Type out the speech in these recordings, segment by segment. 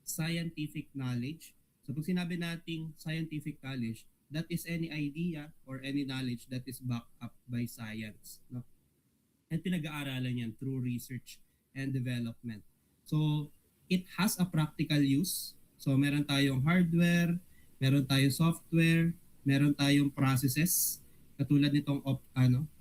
scientific knowledge. So pag sinabi nating scientific knowledge, that is any idea or any knowledge that is backed up by science. No? At pinag-aaralan yan through research and development. So it has a practical use. So meron tayong hardware, meron tayong software, meron tayong processes katulad nitong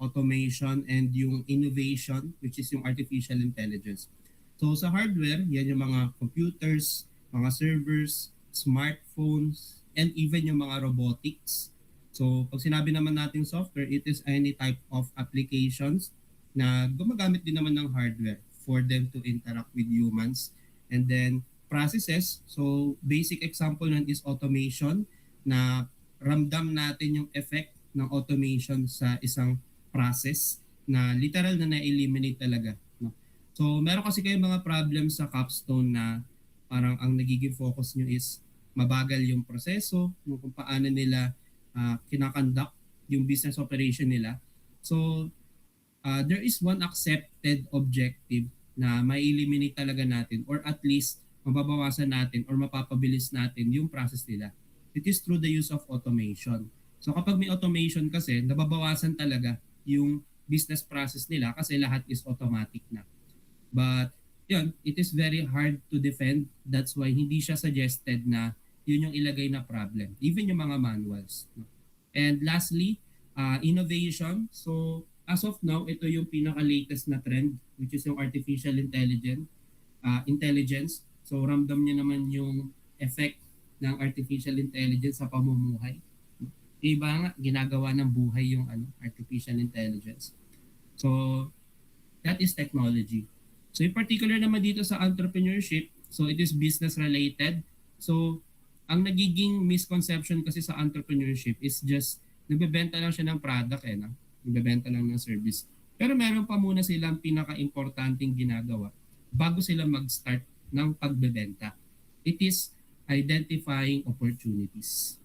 automation and yung innovation which is yung artificial intelligence. So sa hardware, yan yung mga computers, mga servers, smartphones, and even yung mga robotics. So pag sinabi naman natin software, it is any type of applications na gumagamit din naman ng hardware for them to interact with humans. And then processes, so basic example nun is automation na ramdam natin yung effect ng automation sa isang process na literal na na-eliminate talaga. No? So meron kasi kayong mga problems sa Capstone na parang ang nagiging focus nyo is mabagal yung proseso, kung paano nila kinakonduct yung business operation nila. So there is one accepted objective na ma-eliminate talaga natin or at least mababawasan natin or mapapabilis natin yung process nila. It is through the use of automation. So kapag may automation kasi, nababawasan talaga yung business process nila kasi lahat is automatic na. But yun, it is very hard to defend. That's why hindi siya suggested na yun yung ilagay na problem. Even yung mga manuals. No? And lastly, innovation. So as of now, ito yung pinaka-latest na trend which is yung artificial intelligence. So ramdam niya naman yung effect ng artificial intelligence sa pamumuhay. Iba nga, ginagawa ng buhay yung artificial intelligence. So that is technology. So in particular naman dito sa entrepreneurship, so it is business related. So ang nagiging misconception kasi sa entrepreneurship is just nagbebenta lang siya ng product no? Nagbebenta lang ng service. Pero meron pa muna silang pinaka-importanting ginagawa bago sila mag-start ng pagbebenta. It is identifying opportunities.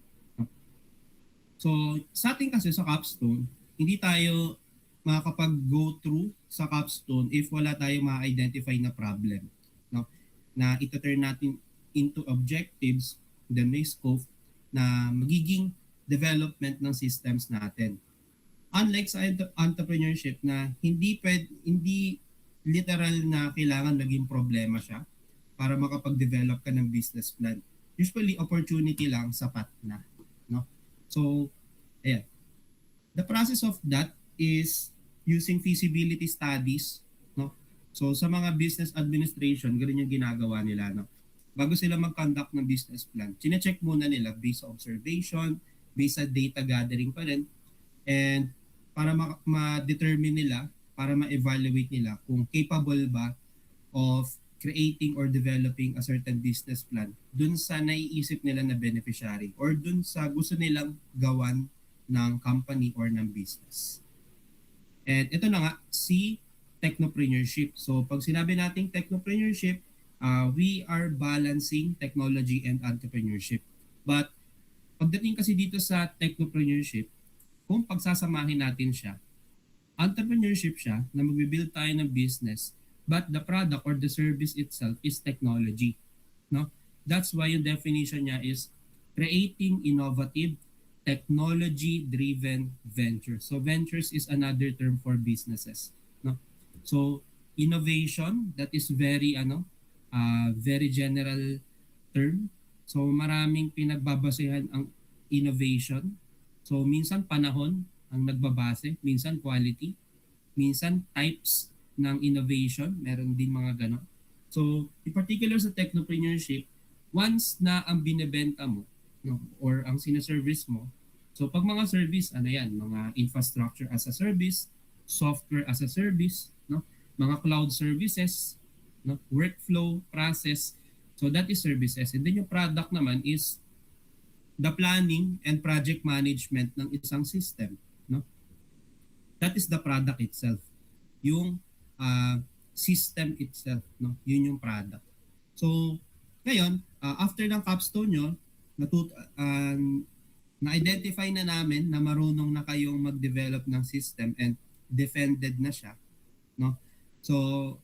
So sa atin kasi sa Capstone, hindi tayo makakapag-go through sa Capstone if wala tayong ma-identify na problem. No? Na ito-turn natin into objectives, then may scope na magiging development ng systems natin. Unlike sa entrepreneurship na hindi literal na kailangan maging problema siya para makapag-develop ka ng business plan. Usually opportunity lang sapat na, no? So, ayan. The process of that is using feasibility studies, no? So sa mga business administration, ganun yung ginagawa nila, no? Bago sila mag-conduct ng business plan, chine-check muna nila based sa observation, based sa data gathering pa rin, and para ma-determine nila, para ma-evaluate nila kung capable ba of creating or developing a certain business plan dun sa naiisip nila na beneficiary or dun sa gusto nilang gawan ng company or ng business. And ito na nga, si technopreneurship. So pag sinabi nating technopreneurship, we are balancing technology and entrepreneurship. But pagdating kasi dito sa technopreneurship, kung pagsasamahin natin siya, entrepreneurship siya na magbibuild tayo ng business, but the product or the service itself is technology. No? That's why yung definition niya is creating innovative, technology-driven ventures. So ventures is another term for businesses. No? So innovation, that is very very general term. So maraming pinagbabasehan ang innovation. So minsan panahon ang nagbabase, minsan quality, minsan types ng innovation, meron din mga gano'n. So, in particular sa technopreneurship, once na ang binebenta mo, no, or ang sinaservice mo, so pag mga service, mga infrastructure as a service, software as a service, no, mga cloud services, no, workflow, process, so that is services. And then yung product naman is the planning and project management ng isang system. No? That is the product itself. Yung system itself, no? Yun yung product. So, ngayon, after ng Capstone nyo, na-identify na namin na marunong na kayong mag-develop ng system and defended na siya, no? So,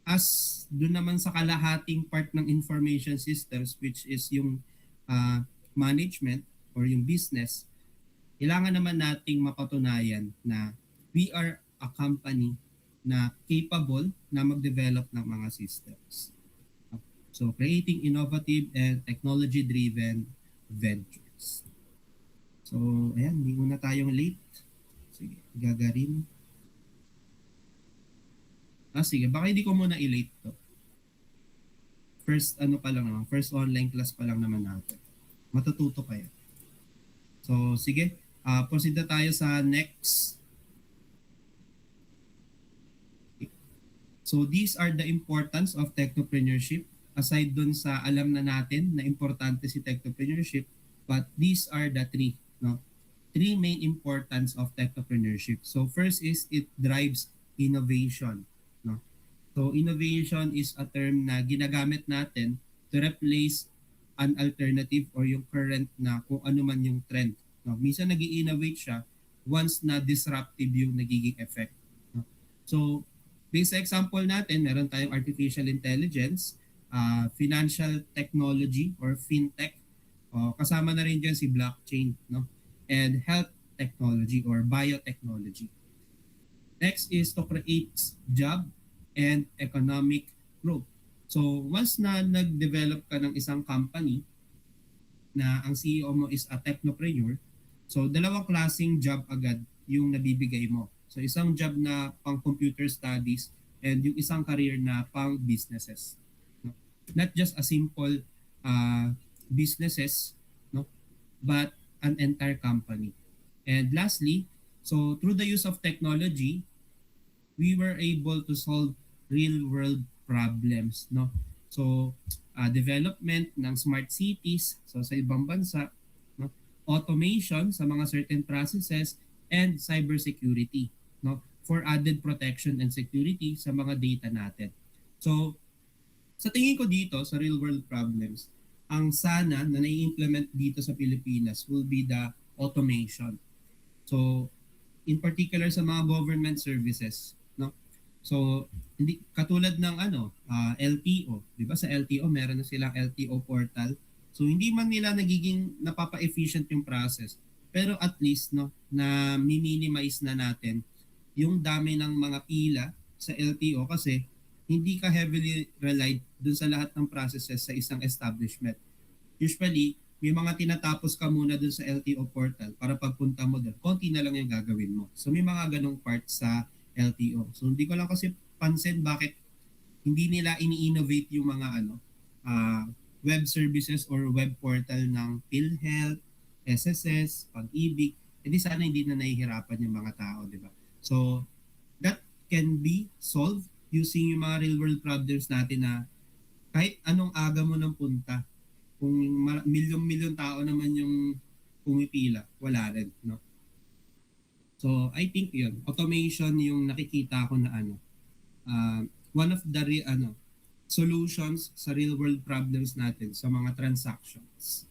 as doon naman sa kalahating part ng information systems, which is yung management or yung business, kailangan naman nating mapatunayan na we are a company na capable na mag-develop ng mga systems. So, creating innovative and technology-driven ventures. So, ayan, hindi muna tayong late. Sige, gagarin. Sige, baka hindi ko muna i-late to. First, ano pa lang naman, first online class pa lang naman natin. Matututo kayo. So, sige, proceed na tayo sa next. So, these are the importance of technopreneurship. Aside dun sa alam na natin na importante si technopreneurship, but these are the three, no? Three main importance of technopreneurship. So, first is it drives innovation, no? So, innovation is a term na ginagamit natin to replace an alternative or yung current na kung ano man yung trend. No? Minsan nag-i-innovate siya once na disruptive yung nagiging effect. No? So, based sa example natin, meron tayong artificial intelligence, financial technology or fintech, kasama na rin dyan si blockchain, no? And health technology or biotechnology. Next is to create job and economic growth. So once na nag-develop ka ng isang company na ang CEO mo is a technopreneur, so dalawang klaseng job agad yung nabibigay mo. So isang job na pang computer studies and yung isang career na pang businesses. No? Not just a simple businesses, no? But an entire company. And lastly, so through the use of technology, we were able to solve real world problems, no? So development ng smart cities so sa ibang bansa, no? Automation sa mga certain processes and cybersecurity, no? For added protection and security sa mga data natin. So sa tingin ko dito sa real world problems, ang sana na nai-implement dito sa Pilipinas will be the automation. So in particular sa mga government services, no? So hindi katulad ng LTO, 'di ba? Sa LTO meron na silang LTO portal. So hindi man nila nagiging napapa-efficient yung process, pero at least no na minimize na natin yung dami ng mga pila sa LTO kasi hindi ka heavily relied dun sa lahat ng processes sa isang establishment. Usually, may mga tinatapos ka muna dun sa LTO portal para pagpunta mo dun, konti na lang yung gagawin mo. So may mga ganong part sa LTO. So hindi ko lang kasi pansin bakit hindi nila ini-innovate yung mga web services or web portal ng PhilHealth, SSS, Pag-ibig. Hindi sana hindi na nahihirapan yung mga tao, di ba? So that can be solved using yung mga real world problems natin na kahit anong aga mo ng punta, kung milyon-milyon tao naman yung pumipila, wala rin, no? So, I think yun, automation yung nakikita ko na one of the solutions sa real world problems natin sa mga transactions.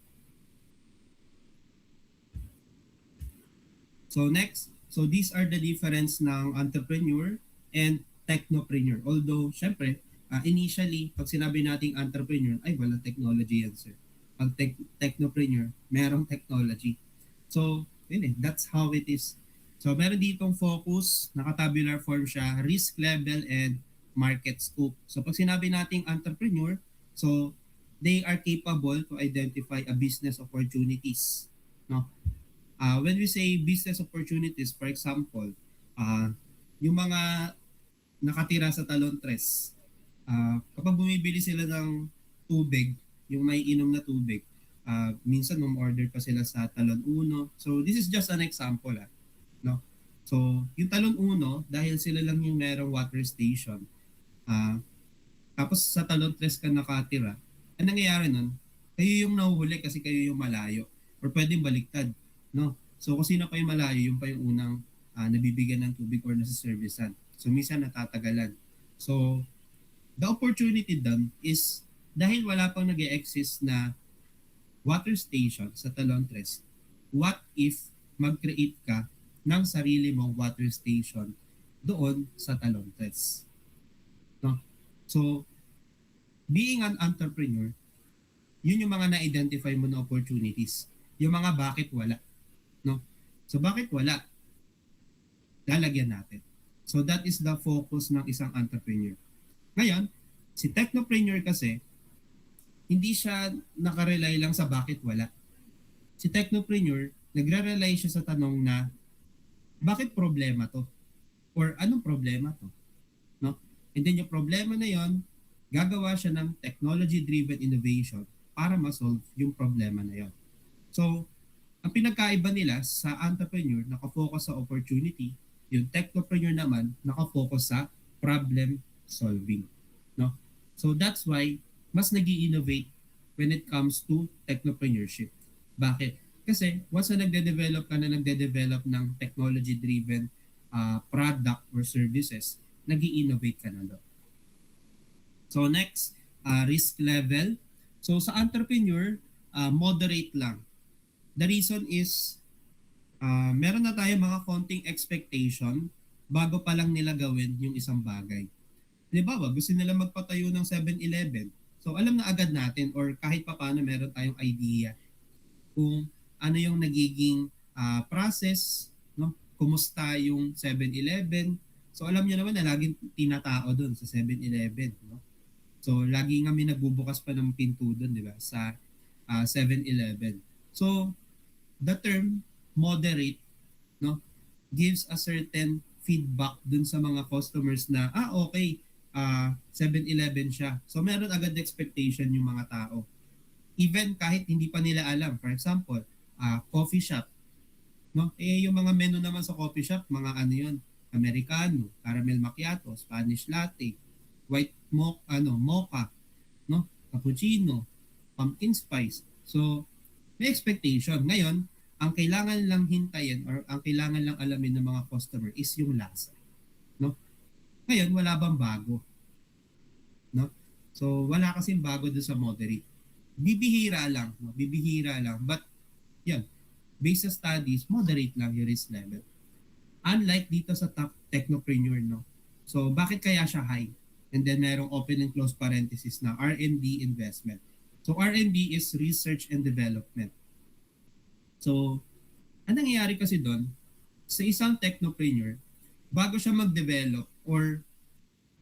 So next, so these are the difference ng entrepreneur and technopreneur. Although, syempre, initially, pag sinabi nating entrepreneur, ay wala technology yan, sir. Pag technopreneur, merong technology. So, yun that's how it is. So, meron ditong focus, naka-tabular form siya, risk level and market scope. So, pag sinabi nating entrepreneur, so, they are capable to identify a business opportunities. No? When we say business opportunities, for example, yung mga nakatira sa Talon Tres, kapag bumibili sila ng tubig, yung may inom na tubig, minsan order pa sila sa Talon Uno. So this is just an example. No? So yung Talon Uno, dahil sila lang yung merong water station, tapos sa Talon Tres ka nakatira, ang nangyayari nun, kayo yung nahuhuli kasi kayo yung malayo. Or pwedeng baliktad. No? So kung sino pa yung malayo, yung pa yung unang nabibigyan ng tubig or nasa servicean. So minsan natatagalan. So the opportunity done is dahil wala pang nag-e-exist na water station sa Talon Tres, what if mag-create ka ng sarili mong water station doon sa Talon Tres? No? So, being an entrepreneur, yun yung mga na-identify mo na opportunities. Yung mga bakit wala. No? So, bakit wala? Lalagyan natin. So, that is the focus ng isang entrepreneur. Ngayon, si technopreneur kasi, hindi siya nakarely lang sa bakit wala. Si technopreneur, nagre-rely siya sa tanong na, bakit problema to? Or anong problema to? No? And then yung problema na yon, gagawa siya ng technology-driven innovation para ma-solve yung problema na yon. So, ang pinagkaiba nila sa entrepreneur, nakafocus sa opportunity, yung technopreneur naman, nakafocus sa problem solving. No? So, that's why mas nag-i-innovate when it comes to technopreneurship. Bakit? Kasi once na nagde-develop ng technology-driven product or services, nag-i-innovate ka na doon. So next, risk level. So sa entrepreneur, moderate lang. The reason is, meron na tayo mga konting expectation bago pa lang nila gawin yung isang bagay. Halimbawa, gusto nila magpatayo ng 7-Eleven. So alam na agad natin or kahit pa paano meron tayong idea kung ano yung nagiging process, no? Kumusta yung 7-Eleven. So alam niyo naman na laging tinatao doon sa 7-Eleven, no? So lagi kami nagbubukas pa ng pinto doon, di ba? Sa 7-Eleven. So the term moderate, no, gives a certain feedback dun sa mga customers na okay, 7-Eleven siya. So meron agad expectation yung mga tao. Even kahit hindi pa nila alam. For example, coffee shop, no? Yung mga menu naman sa coffee shop, mga ano yun, Americano, caramel macchiato, Spanish latte, white mocha, no? Cappuccino, pumpkin spice. So, may expectation. Ngayon, ang kailangan lang hintayin or ang kailangan lang alamin ng mga customer is yung lasa, no? Ngayon, wala bang bago? No? So, wala kasing bago doon sa moderate. Bibihira lang, no? Bibihira lang. But, yan, based sa studies, moderate lang yung risk level. Unlike dito sa top technopreneur, no? So, bakit kaya siya high? And then, merong open and close parenthesis na R&D investment. So, R&D is research and development. So, anong nangyayari kasi doon, sa isang technopreneur, bago siya mag-develop or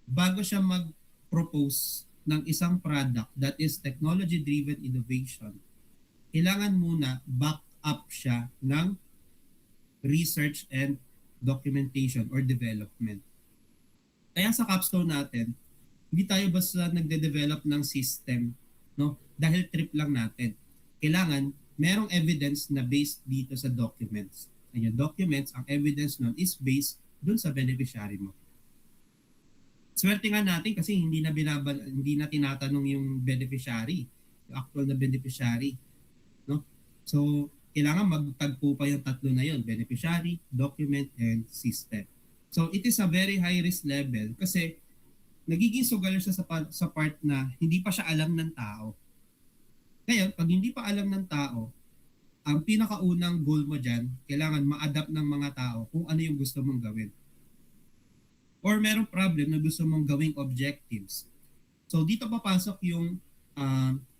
bago siya mag-propose ng isang product that is technology-driven innovation, kailangan muna back up siya ng research and documentation or development. Kaya sa capstone natin, hindi tayo basta nagde-develop ng system, no? Dahil trip lang natin. Kailangan merong evidence na based dito sa documents. And yung documents, ang evidence nun is based dun sa beneficiary mo. Swerte nga natin kasi hindi na tinatanong yung beneficiary, yung actual na beneficiary, no? So, kailangan magtagpo pa yung tatlo na yon, beneficiary, document, and system. So, it is a very high risk level kasi nagiging sugal siya sa part na hindi pa siya alam ng tao. Ngayon, pag hindi pa alam ng tao, ang pinakaunang goal mo dyan, kailangan ma-adapt ng mga tao kung ano yung gusto mong gawin. Or merong problem na gusto mong gawing objectives. So dito papasok yung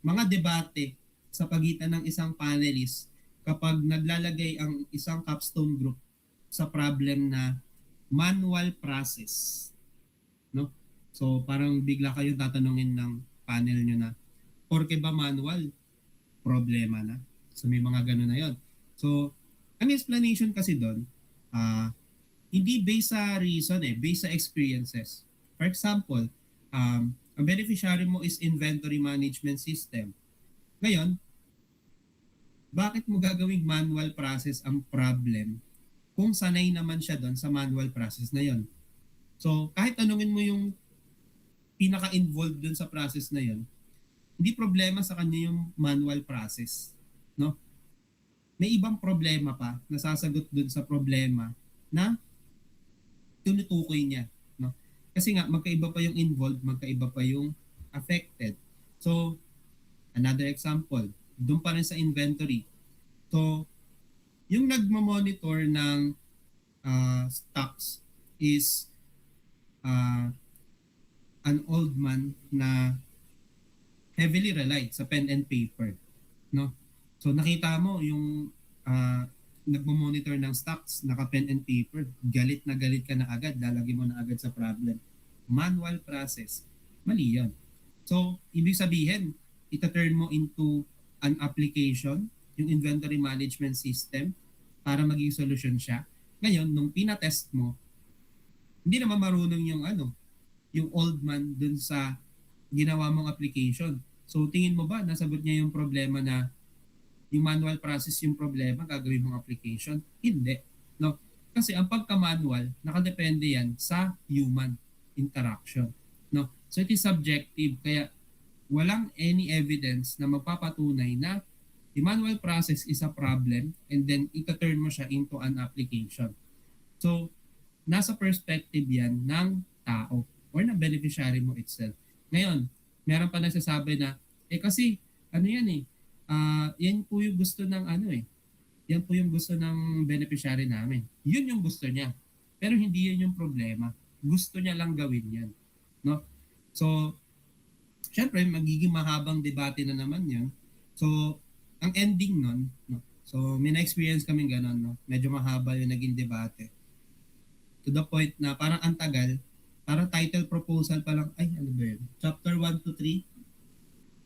mga debate sa pagitan ng isang panelist kapag naglalagay ang isang capstone group sa problem na manual process. No? So parang bigla kayong tatanungin ng panel nyo na, porke ba manual? Problema na. So may mga ganun na yon. So ang explanation kasi doon, hindi based sa reason based sa experiences. For example, ang beneficiary mo is inventory management system. Ngayon, bakit mo gagawing manual process ang problem kung sanay naman siya doon sa manual process na yon? So kahit tanungin mo yung pinaka-involved doon sa process na yon, hindi problema sa kanya yung manual process, no? May ibang problema pa na sasagot dun sa problema na tinutukoy niya, no? Kasi nga magkaiba pa yung involved, magkaiba pa yung affected. So, another example, dun pa rin sa inventory. So, yung nagma-monitor ng stocks is an old man na heavily relied sa pen and paper, no? So nakita mo yung nagmo-monitor ng stocks, naka pen and paper, galit na galit ka na agad, lalagay mo na agad sa problem. Manual process, mali yan. So, ibig sabihin, ita-turn mo into an application, yung inventory management system, para maging solution siya. Ngayon, nung pinatest mo, hindi naman marunong yung yung old man dun sa ginawa mong application. So, tingin mo ba nasagot niya yung problema na yung manual process yung problema, gagawin mong application? Hindi. No? Kasi ang pagka-manual, nakadepende yan sa human interaction. No? So it is subjective, kaya walang any evidence na magpapatunay na the manual process is a problem and then ita-turn mo siya into an application. So, nasa perspective yan ng tao or ng beneficiary mo itself. Ngayon, meron pa nagsasabi na, kasi, yan yan po yung gusto ng yan po yung gusto ng beneficiary namin. Yun yung gusto niya. Pero hindi yun yung problema. Gusto niya lang gawin yan. No? So, syempre, magiging mahabang debate na naman yan. So, ang ending nun, no? So, may na-experience kaming gano'n, no? Medyo mahaba yung naging debate. To the point na parang ang tagal, parang title proposal pa lang, ano ba yun? Chapter 1 to 3?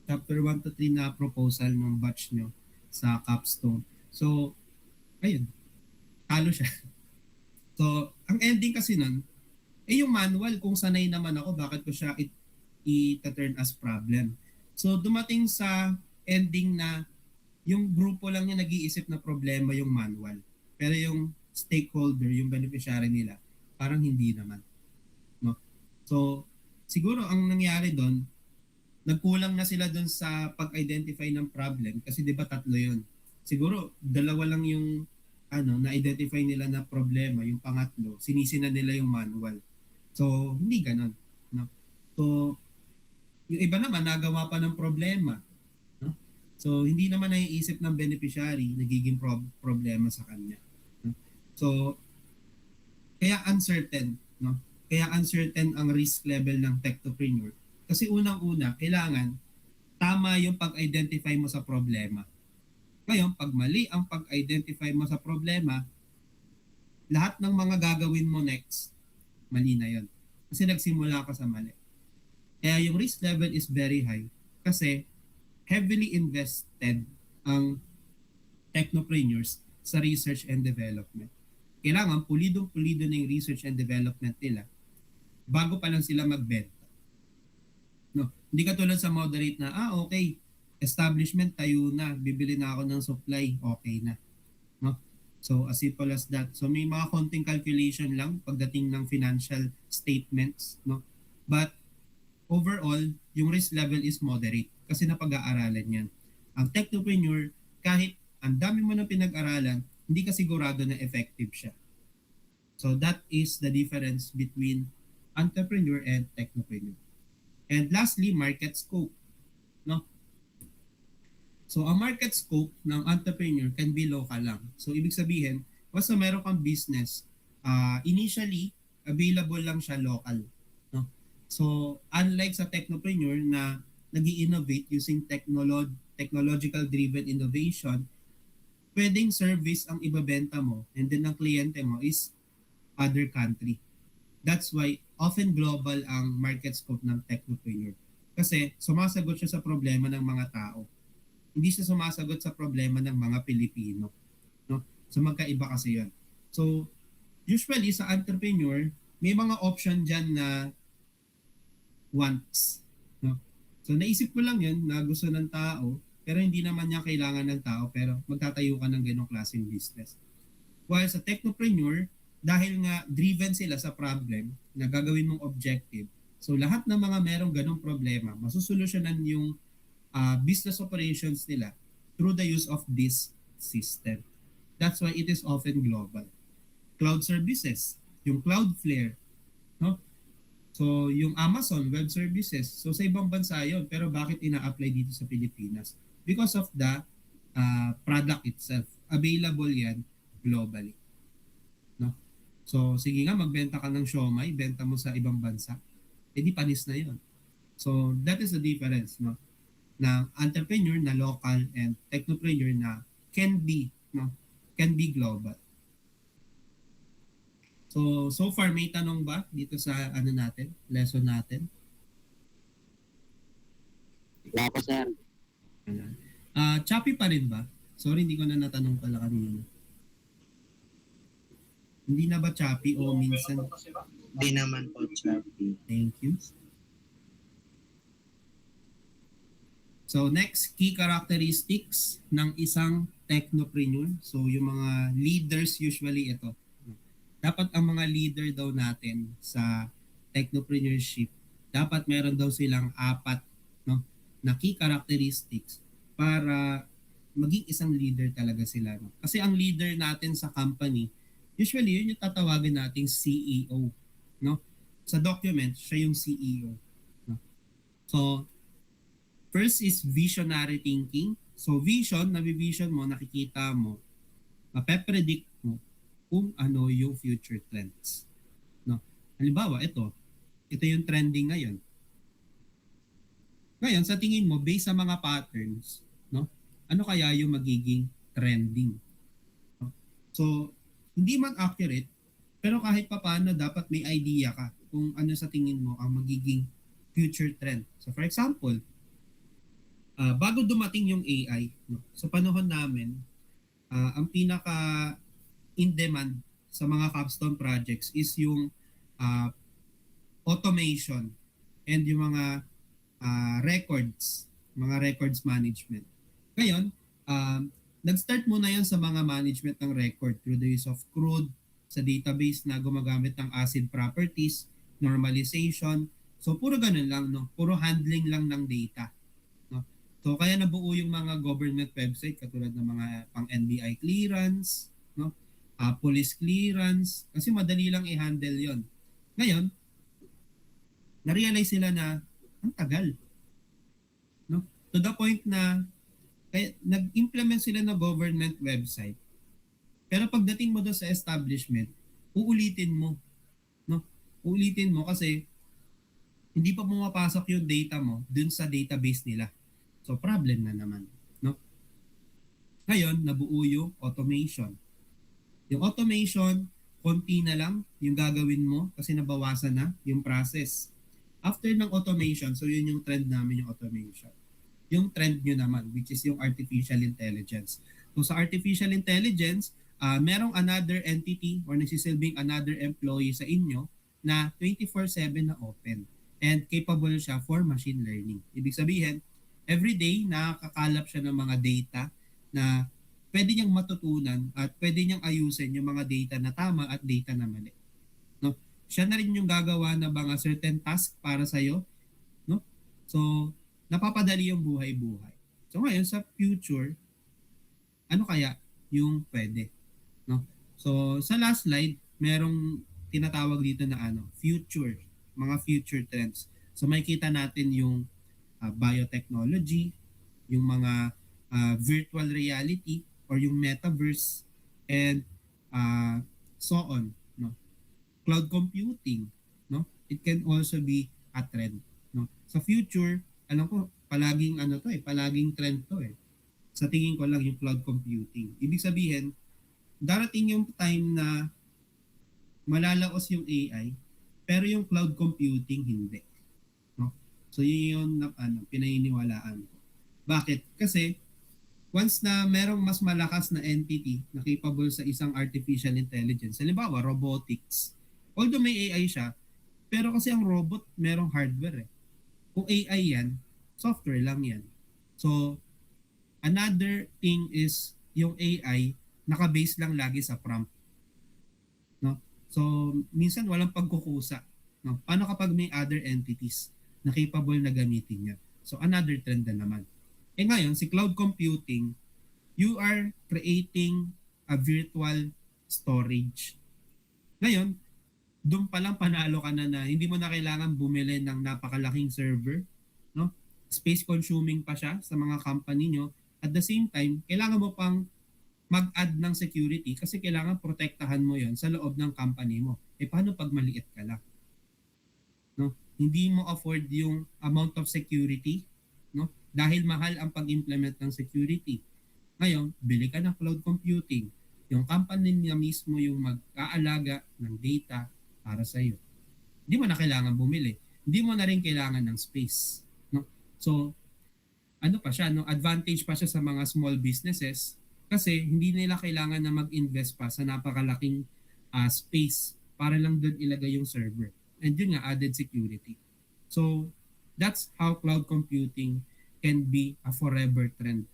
Chapter 1 to 3 na proposal ng batch nyo sa capstone. So, ayun, talo siya. So, ang ending kasi nun, yung manual, kung sanay naman ako, bakit ko siya i-turn as problem. So, dumating sa ending na yung grupo lang yung nag-iisip na problema yung manual. Pero yung stakeholder, yung beneficiary nila, parang hindi naman. No? So, siguro ang nangyari doon, nagkulang na sila doon sa pag-identify ng problem kasi 'di ba tatlo 'yon. Siguro dalawa lang yung na-identify nila na problema, yung pangatlo, sinisi na nila yung manual. So, hindi ganoon, no? So, yung iba naman nagawa pa ng problema, no? So, hindi naman naiisip ng beneficiary, nagiging problema sa kanya. No? So, kaya uncertain, no? Kaya uncertain ang risk level ng technopreneur. Kasi unang-una, kailangan tama yung pag-identify mo sa problema. Ngayon, pag mali ang pag-identify mo sa problema, lahat ng mga gagawin mo next, mali na yon. Kasi nagsimula ka sa mali. Kaya yung risk level is very high kasi heavily invested ang technopreneurs sa research and development. Kailangan pulidong-pulido na yung research and development nila bago pa lang sila magbenta. No, hindi katulad sa moderate na, okay, establishment tayo na, bibili na ako ng supply, okay na. No? So, as simple as that. So, may mga konting calculation lang pagdating ng financial statements. No? But, overall, yung risk level is moderate kasi napag-aaralan yan. Ang technopreneur, kahit ang dami mo na pinag-aralan, hindi ka sigurado na effective siya. So, that is the difference between entrepreneur and technopreneur. And lastly, market scope. No? So, ang market scope ng entrepreneur can be local lang. So, ibig sabihin, basta meron kang business, initially, available lang siya local. No? So, unlike sa technopreneur na nag-i-innovate using technological-driven innovation, pwedeng service ang ibabenta mo and then ang kliyente mo is other country. That's why often global ang market scope ng technopreneur. Kasi sumasagot siya sa problema ng mga tao. Hindi siya sumasagot sa problema ng mga Pilipino. No? So magkaiba kasi yun. So usually sa entrepreneur, may mga option dyan na wants. No? So naisip ko lang yun na gusto ng tao, pero hindi naman niya kailangan ng tao, pero magtatayo ka ng ganong klaseng business. While sa technopreneur, dahil nga driven sila sa problem na gagawin mong objective, so lahat ng mga merong ganong problema, masusolusyonan yung business operations nila through the use of this system. That's why it is often global. Cloud services, yung Cloudflare, no? So, yung Amazon Web Services, so sa ibang bansa yun, pero bakit ina-apply dito sa Pilipinas? Because of the product itself. Available yan globally. No? So, sige nga, magbenta ka ng siomai, benta mo sa ibang bansa. edi panis na yon. So that is the difference, no? Na entrepreneur na local and technopreneur na can be, no, can be global. So far may tanong ba dito sa ano natin, lesson natin? Wala po, sir. Choppy pa rin ba? Sorry, hindi ko na natanong pala kanina. Hindi na ba choppy o minsan? Hindi naman po, Chappy. Thank you. So next, key characteristics ng isang technopreneur. So yung mga leaders usually ito. Dapat ang mga leader daw natin sa technopreneurship, dapat meron daw silang 4, no, na key characteristics para maging isang leader talaga sila. No? Kasi ang leader natin sa company, usually yun yung tatawagan nating CEO. No? Sa document, siya yung CEO. No? So, first is visionary thinking. So vision, nabivision mo, nakikita mo, mape-predict mo kung ano yung future trends. No? Halimbawa, ito yung trending ngayon. Ngayon, sa tingin mo, based sa mga patterns, no? Ano kaya yung magiging trending? No? So, hindi man accurate, pero kahit pa paano, dapat may idea ka kung ano sa tingin mo ang magiging future trend. So, for example, bago dumating yung AI, no? Sa panahon namin, ang pinaka in demand sa mga capstone projects is yung automation and yung mga mga records management. Ngayon, nag-start muna yan sa mga management ng record through the use of CRUD, sa database na gumagamit ng ACID properties, normalization. So puro ganun lang, no? Puro handling lang ng data. No? So kaya nabuo yung mga government website katulad ng mga pang NBI clearance, no? Police clearance, kasi madali lang i-handle yon. Ngayon, na-realize sila na ang tagal. No? To the point na kaya nag-implement sila ng government website. Pero pagdating mo doon sa establishment, uulitin mo. No? Uulitin mo kasi hindi pa pumapasok yung data mo dun sa database nila. So problem na naman. No? Ngayon, nabuo yung automation. Yung automation, konti na lang yung gagawin mo kasi nabawasan na yung process. After ng automation, so yun yung trend namin, yung automation. Yung trend nyo naman, which is yung artificial intelligence. So sa artificial intelligence, merong another entity or nagsisilbing another employee sa inyo na 24/7 na open and capable siya for machine learning. Ibig sabihin, every day nakakakalap siya ng mga data na pwede niyang matutunan at pwede niyang ayusin yung mga data na tama at data na mali. No? Siya na rin yung gagawa ng mga certain task para sa'yo. No? So, napapadali yung buhay-buhay. So ngayon, sa future, ano kaya yung pwede? No? So, sa last slide, merong tinatawag dito na future, mga future trends. So, makikita natin yung biotechnology, yung mga virtual reality, or yung metaverse, and so on. No? Cloud computing, no? It can also be a trend. No? Sa future, alam ko, palaging trend to eh. Sa tingin ko lang yung cloud computing. Ibig sabihin, darating yung time na malalaos yung AI, pero yung cloud computing hindi. No? So yun yung pinaniniwalaan ko. Bakit? Kasi once na merong mas malakas na entity na capable sa isang artificial intelligence, halimbawa robotics, although may AI siya, pero kasi ang robot merong hardware eh. Kung AI yan, software lang yan. So, another thing is yung AI naka-base lang lagi sa prompt. No? So, minsan walang pagkukusa. No? Paano kapag may other entities na capable na gamitin yan? So, another trend na naman. Ngayon, si cloud computing, you are creating a virtual storage. Ngayon, doon pa lang panalo ka na hindi mo na kailangan bumili ng napakalaking server. No? Space consuming pa siya sa mga company nyo. At the same time, kailangan mo pang mag-add ng security kasi kailangan protektahan mo yon sa loob ng company mo. Paano pag maliit ka lang? No? hindi mo afford yung amount of security, no? Dahil mahal ang pag-implement ng security. Ngayon, bili ka ng cloud computing. Yung company niya mismo yung mag-aalaga ng data para sa iyo. Hindi mo na kailangan bumili. Hindi mo na rin kailangan ng space, no? So, ano pa siya, no? Advantage pa siya sa mga small businesses kasi hindi nila kailangan na mag-invest pa sa napakalaking space para lang doon ilagay yung server. And yun nga, added security. So, that's how cloud computing can be a forever trend,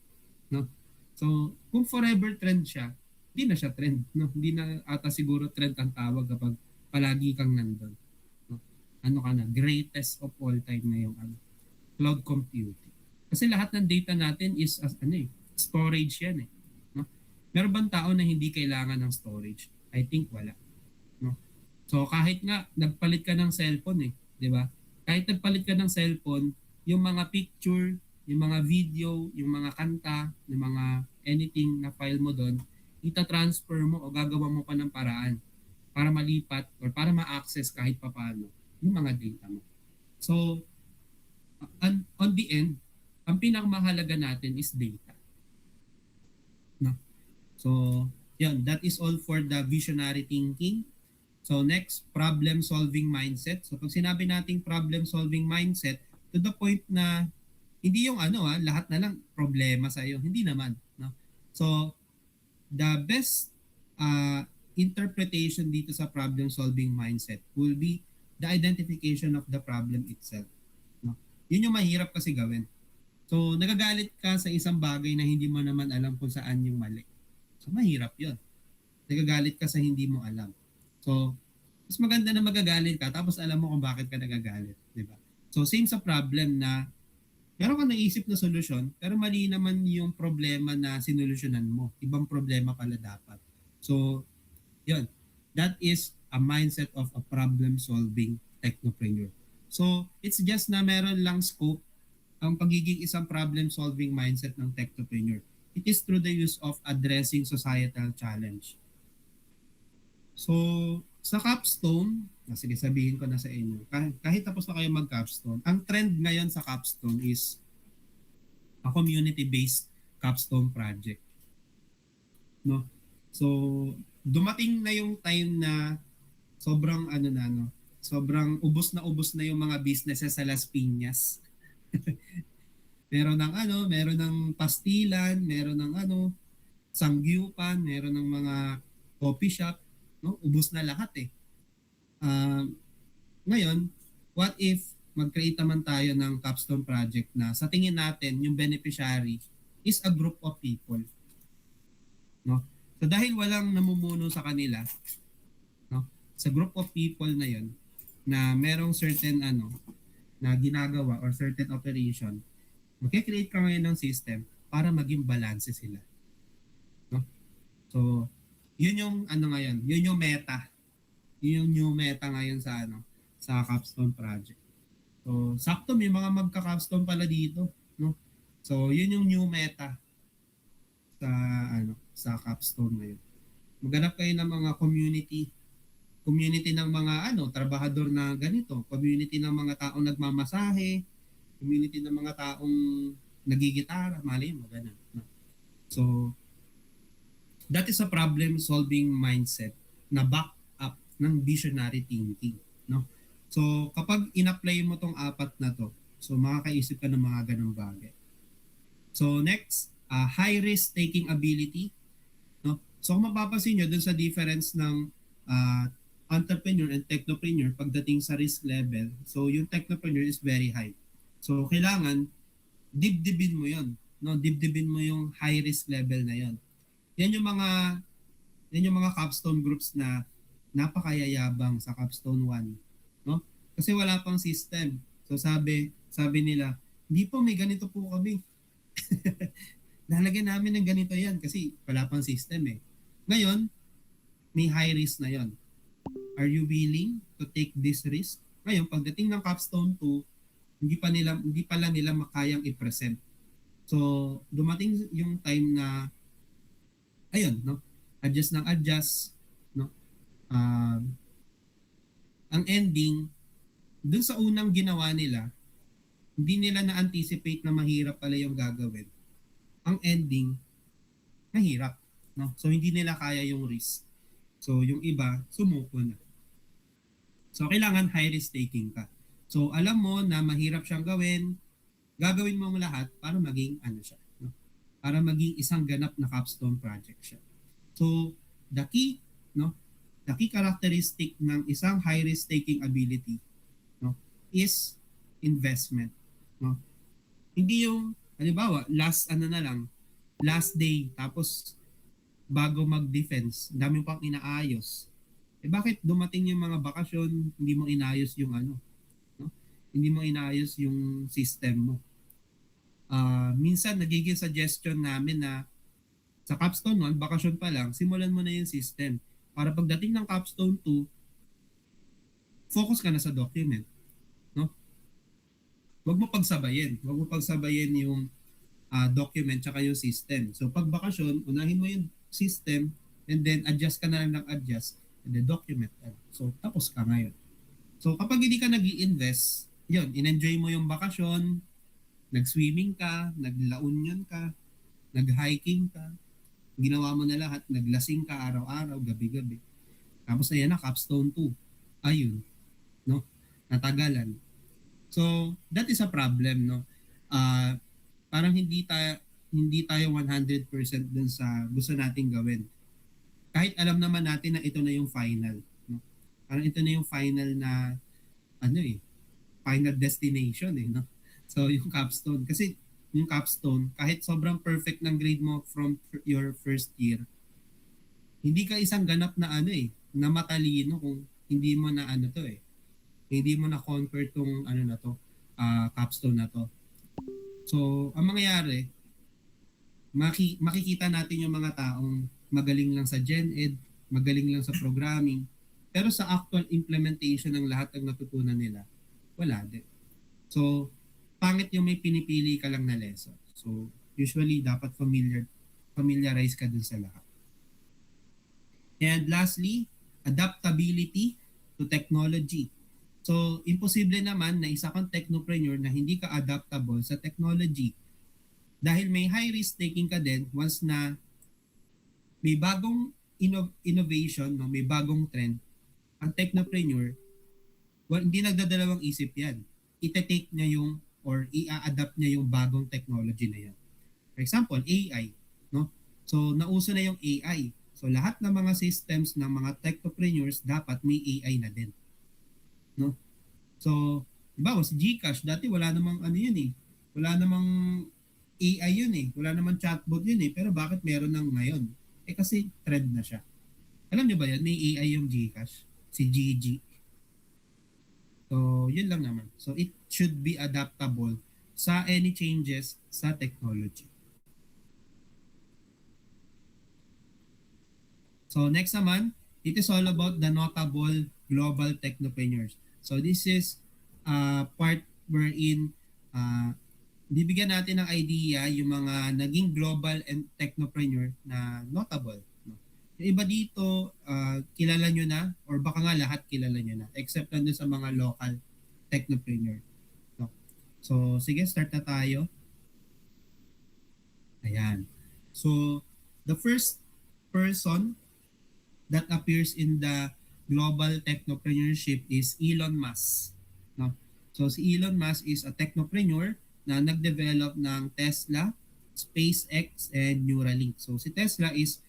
no? So, kung forever trend siya, hindi na siya trend, no? Hindi na ata siguro trend ang tawag kapag palagi kang nandun, no? Ano ka na, greatest of all time na yung cloud computing. Kasi lahat ng data natin is storage yan eh, no? Meron bang tao na hindi kailangan ng storage? I think wala, no? So kahit nga nagpalit ka ng cellphone eh, 'di ba? Kahit nagpalit ka ng cellphone, yung mga picture, yung mga video, yung mga kanta, yung mga anything na file mo doon, ita-transfer mo o gagawa mo pa ng paraan para malipat or para ma-access kahit papaano yung mga data mo. So on the end, ang pinakamahalaga natin is data. No? So, yan, that is all for the visionary thinking. So next, problem solving mindset. So pag sinabi nating problem solving mindset, to the point na hindi yung lahat na lang problema sa iyo, hindi naman, no? So the best interpretation dito sa problem solving mindset will be the identification of the problem itself, no? Yun yung mahirap kasi gawin. So nagagalit ka sa isang bagay na hindi mo naman alam kung saan yung mali. So mahirap yun. Nagagalit ka sa hindi mo alam. So, mas maganda na magagalit ka tapos alam mo kung bakit ka nagagalit, di ba? So, same sa problem na meron kang naisip na solusyon pero mali naman yung problema na sinolusyonan mo. Ibang problema pala dapat. So, yun. That is a mindset of a problem-solving technopreneur. So, it's just na meron lang scope ang pagiging isang problem-solving mindset ng technopreneur. It is through the use of addressing societal challenge. So, sa capstone, sige sabihin ko na sa inyo, kahit tapos na kayo mag-capstone, ang trend ngayon sa capstone is a community-based capstone project. No? So, dumating na yung time na sobrang sobrang ubos na yung mga businesses sa Las Piñas. meron ng pastilan, meron ng sangyupan, meron ng mga coffee shop, no? Ubos na lahat eh. Ngayon, what if mag-create naman tayo ng capstone project na sa tingin natin yung beneficiary is a group of people, no? So dahil walang namumuno sa kanila, no? Sa group of people na yon na merong certain na ginagawa or certain operation, mag-create ka ngayon ng system para maging balance sila, no? So yun yung ngayon, yun yung meta. Yun yung new meta ngayon sa capstone project. So sakto may mga magka-capstone pala dito, no? So yun yung new meta sa capstone ngayon. Maghanap kayo ng mga community ng mga trabahador na ganito, community ng mga taong nagmamasahe, community ng mga taong nagigitara, mali mo ganun, no? So that is a problem-solving mindset na back up ng visionary thinking, no? So, kapag in-apply mo tong apat na to, so makakaisip ka ng mga ganung bagay. So, next, high risk taking ability, no? So, kung mapapansin nyo dun sa difference ng entrepreneur and technopreneur pagdating sa risk level, so yung technopreneur is very high. So, kailangan dibdibin mo yon, no? Dibdibin mo yung high risk level na yon. Yan yung mga capstone groups na napakayayabang sa capstone 1, no? Kasi wala pang system. So sabi nila, hindi po, may ganito po kami. Lalagyan namin ng ganito yan kasi wala pang system eh. Ngayon, may high risk na yon. Are you willing to take this risk? Ngayon, pagdating ng capstone 2, hindi pala nila makayang i-present. So, dumating yung time na ayun, no? Adjust, no? Ang ending, dun sa unang ginawa nila, hindi nila na-anticipate na mahirap pala yung gagawin. Ang ending, mahirap. No? So hindi nila kaya yung risk. So yung iba, sumuko na. So kailangan high risk taking ka. So alam mo na mahirap siyang gawin, gagawin mo ang lahat para maging ano siya. No? Para maging isang ganap na capstone project siya. So the key, no? The key characteristic ng isang high risk taking ability, no, is investment. No? Hindi yung, halimbawa, last day, tapos bago mag-defense, dami pang inaayos. Bakit dumating yung mga bakasyon, hindi mo inayos yung ano, no? Hindi mo inayos yung system mo. Minsan nagiging suggestion namin na sa Capstone 1, bakasyon pa lang, simulan mo na yung system. Para pagdating ng Capstone 2, focus ka na sa document. No? Huwag mo pagsabayin yung document tsaka yung system. So pag bakasyon, unahin mo yung system and then adjust ka na lang ng adjust and then document. So tapos ka ngayon. So kapag hindi ka nag-i-invest, yun, in-enjoy mo yung bakasyon, nag-swimming ka, nag-La Union ka, nag-hiking ka, ginawa mo na lahat, naglasing ka araw-araw, gabi-gabi. Tapos ayan na, Capstone 2. Ayun, no? Natagalan. So, that is a problem, no? Parang hindi tayo 100% dun sa gusto nating gawin. Kahit alam naman natin na ito na yung final, no? Parang ito na yung final na final destination no? So, yung capstone kasi yung capstone kahit sobrang perfect ng grade mo from your first year, hindi ka isang ganap na na matalino kung hindi mo na hindi mo na conquer tong capstone na to. So, ang mangyayari, makikita natin yung mga taong magaling lang sa Gen Ed, magaling lang sa programming, pero sa actual implementation ng lahat ng natutunan nila, wala din. So, pangit yung may pinipili ka lang na lesson. So, usually, dapat familiarize ka dun sa lahat. And lastly, adaptability to technology. So, imposible naman na isa kang technopreneur na hindi ka adaptable sa technology. Dahil may high risk taking ka din once na may bagong innovation, no, may bagong trend, ang technopreneur, hindi nagdadalawang isip yan. Ita-take niya yung or i-adapt niya yung bagong technology na yan. For example, AI. No? So, nauso na yung AI. So, lahat ng mga systems ng mga technopreneurs dapat may AI na din. No? So, diba, si GCash, dati wala namang wala namang AI yun wala namang chatbot yun pero bakit meron ng ngayon? Kasi trend na siya. Alam niyo ba yan? May AI yung GCash, si GG. So, yun lang naman. So, it should be adaptable sa any changes sa technology. So, next naman, it is all about the notable global technopreneurs. So, this is part wherein bibigyan natin ng idea yung mga naging global and technopreneur na notable. No? Yung iba dito, kilala nyo na or baka nga lahat kilala nyo na except nandun sa mga local technopreneur. No? So, sige, start na tayo. Ayan. So, the first person that appears in the global technopreneurship is Elon Musk. No? So, si Elon Musk is a technopreneur na nag-develop ng Tesla, SpaceX, and Neuralink. So, si Tesla is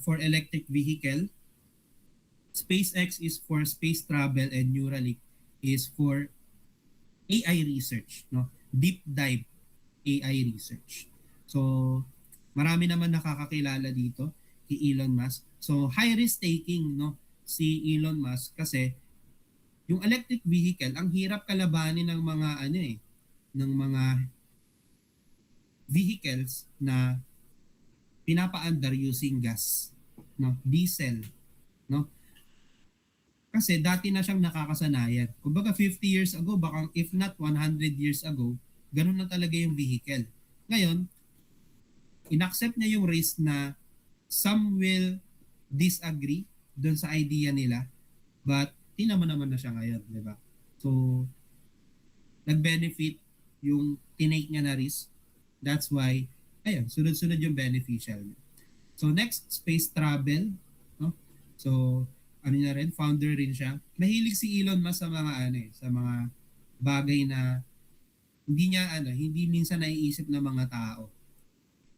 for electric vehicle, SpaceX is for space travel, and Neuralink is for AI research, no? Deep dive AI research. So, marami naman nakakakilala dito kay Elon Musk. So, high risk taking, no, si Elon Musk kasi yung electric vehicle, ang hirap kalabanin ng mga ng mga vehicles na pinapaandar using gas, no, diesel, no? Kasi dati na siyang nakakasanayan. Kumbaga 50 years ago, baka if not 100 years ago, ganun na talaga yung vehicle. Ngayon, inaccept niya yung risk na some will disagree doon sa idea nila, but tinaman naman na siya ngayon, di ba? So, nag-benefit yung tinake niya na risk. That's why, ayun, sunod-sunod yung beneficial niya. So, next, space travel. No? So, ano niya rin, founder rin siya. Mahilig si Elon Musk sa mga sa mga bagay na hindi minsan naiisip ng mga tao.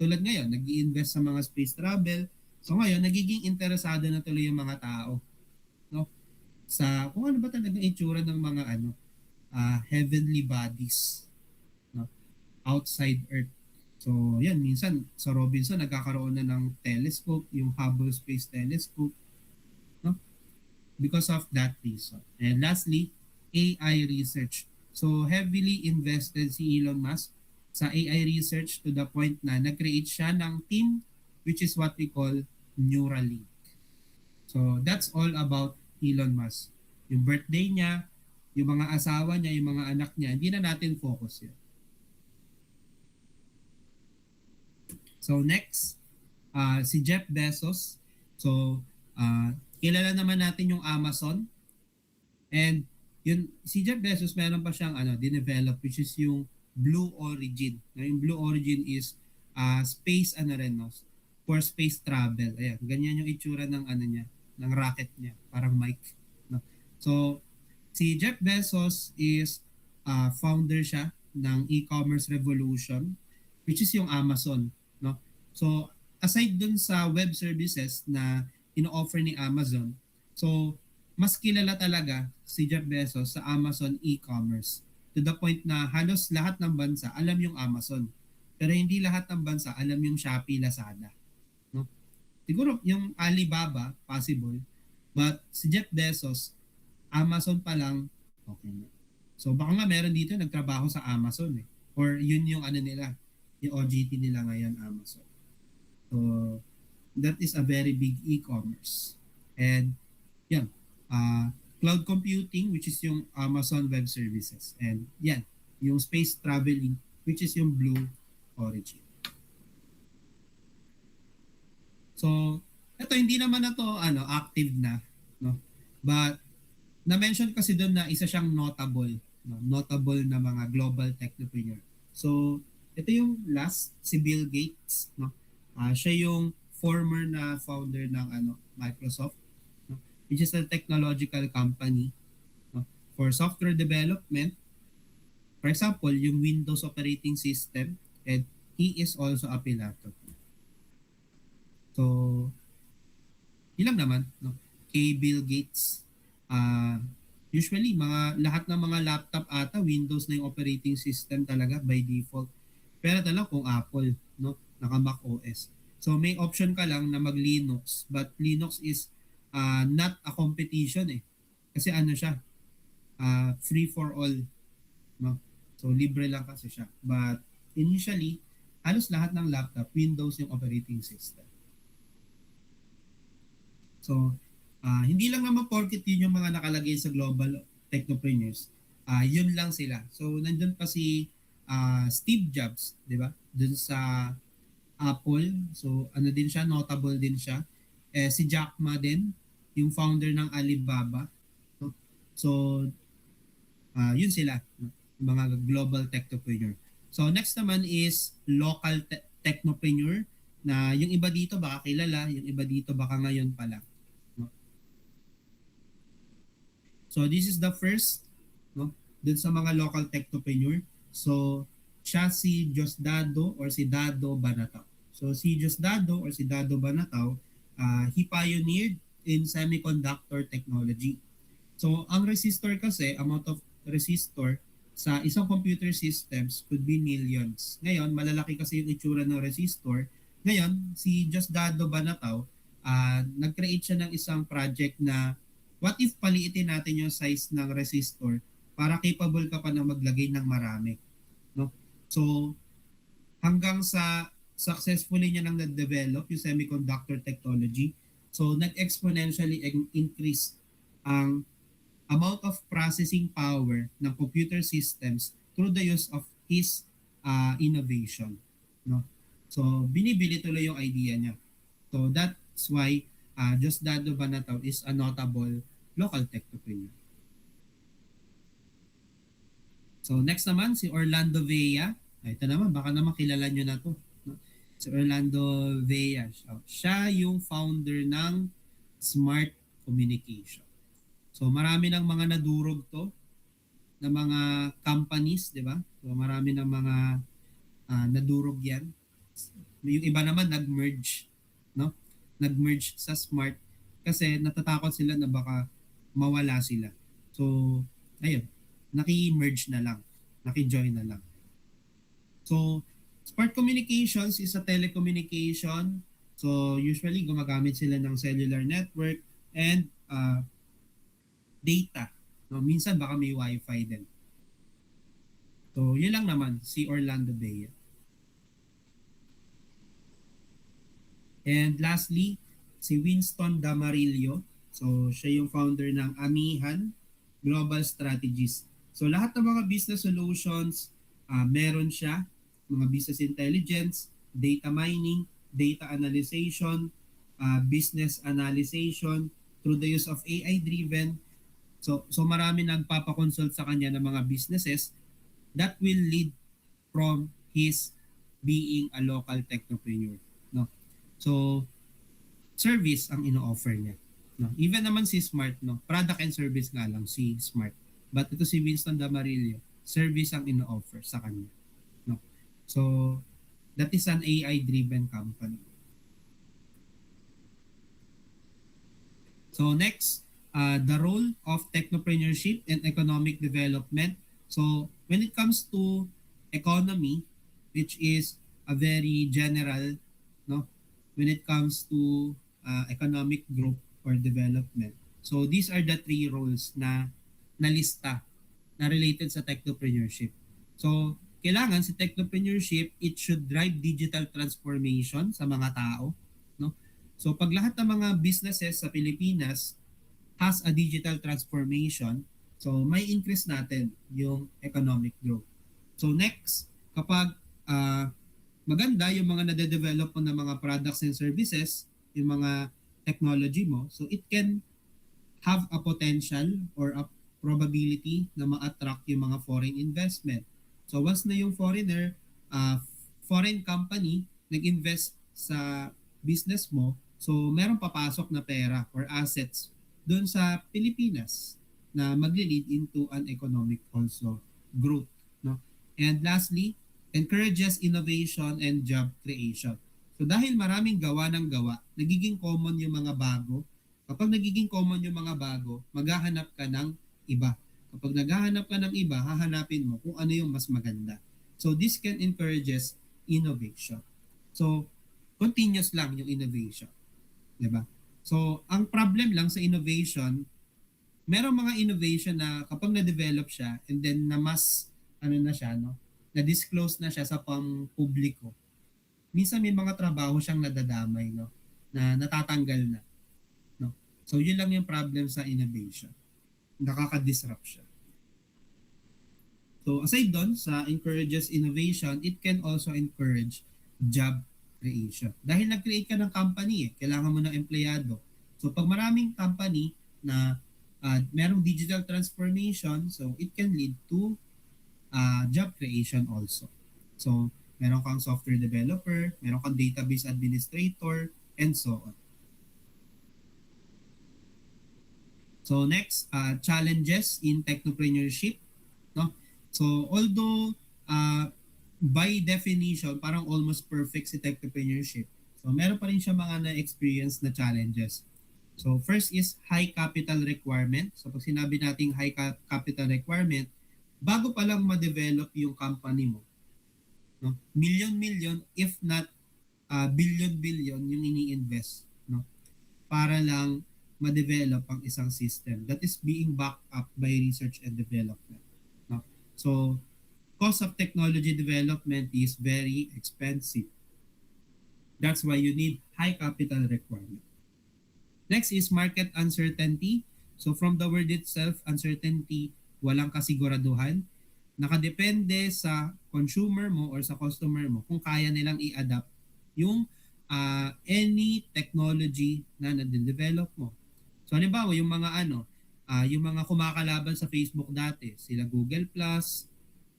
Tulad ngayon, nag-i-invest sa mga space travel. So ngayon, nagiging interesado na tuloy yung mga tao, no? Sa kung ano ba talaga itsura ng mga heavenly bodies, no? Outside Earth. So, yan, minsan sa Robinson nagkakaroon na ng telescope, yung Hubble Space Telescope, no? Because of that reason. And lastly, AI research. So, heavily invested si Elon Musk sa AI research to the point na nag-create siya ng team which is what we call Neuralink. So, that's all about Elon Musk. Yung birthday niya, yung mga asawa niya, yung mga anak niya, hindi na natin focus yun. So, next, si Jeff Bezos. So, kilala naman natin yung Amazon. And yun, si Jeff Bezos meron pa siyang dinevelop which is yung Blue Origin. Yung Blue Origin is space rin, no? For space travel. Ayan, ganyan yung itsura ng niya, ng rocket niya, parang mic, no? So si Jeff Bezos is founder siya ng e-commerce revolution which is yung Amazon, no? So aside dun sa web services na ino-offer ni Amazon, so mas kilala talaga si Jeff Bezos sa Amazon e-commerce to the point na halos lahat ng bansa alam yung Amazon. Pero hindi lahat ng bansa alam yung Shopee, Lazada. No? Siguro yung Alibaba, possible. But si Jeff Bezos, Amazon pa lang, okay na. So baka nga meron dito nagtrabaho sa Amazon eh. Or yun yung nila, yung OJT nila ngayon, Amazon. So that is a very big e-commerce. And yan, cloud computing which is yung Amazon Web Services, and yan yung space traveling which is yung Blue Origin. So ito hindi naman na to active na, no, but na-mention kasi doon na isa siyang notable, no, notable na mga global technopreneur. So ito yung last, si Bill Gates, no. Siya yung former na founder ng Microsoft, which is a technological company, no, for software development. For example, yung Windows operating system, and he is also a philanthropist. So, ilang naman, no? Kay Bill Gates, usually lahat ng mga laptop ata Windows na yung operating system talaga by default. Pero talaga kung Apple, no, naka Mac OS. So may option ka lang na mag Linux, but Linux is not a competition eh. Kasi siya, free for all, no? So libre lang kasi siya. But initially, halos lahat ng laptop Windows yung operating system. So hindi lang naman porket yun yung mga nakalagay sa global technopreneurs, yun lang sila. So nandun pa si Steve Jobs, di ba? Dun sa Apple. So din siya, notable din siya. Si Jack Ma din, yung founder ng Alibaba. No? So yun sila, no? Mga global technopreneur. So next naman is local technopreneur, na yung iba dito baka kilala, yung iba dito baka ngayon pa lang. No? So this is the first, no, dun sa mga local technopreneur. So siya si Diosdado or si Dado Banatao. So si Diosdado or si Dado Banatao, he pioneered in semiconductor technology. So ang resistor kasi, amount of resistor sa isang computer systems could be millions. Ngayon, malalaki kasi yung itsura ng resistor. Ngayon, si Diosdado Banatao, nag-create siya ng isang project na what if paliitin natin yung size ng resistor para capable ka pa na maglagay ng marami. No? So, hanggang sa successfully niya nang na-develop yung semiconductor technology, so nag-exponentially increase ang amount of processing power ng computer systems through the use of his innovation. No? So, binibili tuloy yung idea niya. So, that's why Diosdado Banatao is a notable local technopreneur. So next naman si Orlando Vea. Ito naman, baka naman kilala nyo na to. No? Si Orlando Vea. Siya yung founder ng Smart Communication. So marami ng mga nadurog to na mga companies, di ba? So marami ng mga nadurog yan. Yung iba naman nag-merge, no? Nag-merge sa Smart kasi natatakot sila na baka mawala sila. So, ayun, naki-merge na lang, naki-join na lang. So, Smart Communications is a telecommunication. So, usually gumagamit sila ng cellular network and data. No, minsan baka may wifi din. So, yun lang naman si Orlando Bea. And lastly, si Winston Damarillo. So, siya yung founder ng Amihan Global Strategies. So, lahat ng mga business solutions, meron siya. Mga business intelligence, data mining, data analyzation, business analyzation through the use of AI-driven. So marami nagpapakonsult sa kanya ng mga businesses that will lead from his being a local technopreneur. No? So, service ang ino-offer niya. No? Even naman si Smart, no? Product and service nga lang si Smart. But ito si Winston Damarillo, service ang ino-offer sa kanya. No? So, that is an AI-driven company. So next, the role of technopreneurship and economic development. So when it comes to economy, which is a very general, no, when it comes to economic growth or development. So these are the three roles na nalista na related sa technopreneurship. So kailangan si technopreneurship, it should drive digital transformation sa mga tao, no? So pag lahat ng mga businesses sa Pilipinas has a digital transformation, so may increase natin yung economic growth. So next, kapag maganda yung mga nade-develop mo ng mga products and services, yung mga technology mo, so it can have a potential or a probability na ma-attract yung mga foreign investment. So once na yung foreigner, foreign company nag-invest sa business mo, so meron papasok na pera or assets doon sa Pilipinas na magli-lead into an economic also growth. No? And lastly, encourages innovation and job creation. So dahil maraming gawa ng gawa, nagiging common yung mga bago. Kapag nagiging common yung mga bago, maghahanap ka ng iba. Kapag naghahanap ka ng iba, hahanapin mo kung ano yung mas maganda. So this can encourages innovation. So continuous lang yung innovation. Diba? So ang problem lang sa innovation, merong mga innovation na kapag na-develop siya and then na mas na siya, no? Na-disclose na siya sa pampubliko. Minsan may mga trabaho siyang nadadamay, no? Na natatanggal na. No? So yun lang yung problem sa innovation. Nakaka-disrupt siya. So aside doon sa encourages innovation, it can also encourage job creation. Dahil nag-create ka ng company, kailangan mo ng empleyado. So pag maraming company na merong digital transformation, so it can lead to job creation also. So meron kang software developer, meron kang database administrator, and so on. So next, challenges in technopreneurship. No? So although by definition, parang almost perfect si technopreneurship. So meron pa rin siya mga na-experience na challenges. So first is high capital requirement. So pag sinabi nating high capital requirement, bago pa lang ma-develop yung company mo, no? Million if not billion yung ini-invest, no? Para lang ma-develop ang isang system that is being backed up by research and development. No? So, cost of technology development is very expensive. That's why you need high capital requirement. Next is market uncertainty. So from the word itself, uncertainty, walang kasiguraduhan. Nakadepende sa consumer mo or sa customer mo kung kaya nilang i-adapt yung any technology na na-develop mo. So halimbawa yung mga yung mga kumakalaban sa Facebook dati, sila Google Plus,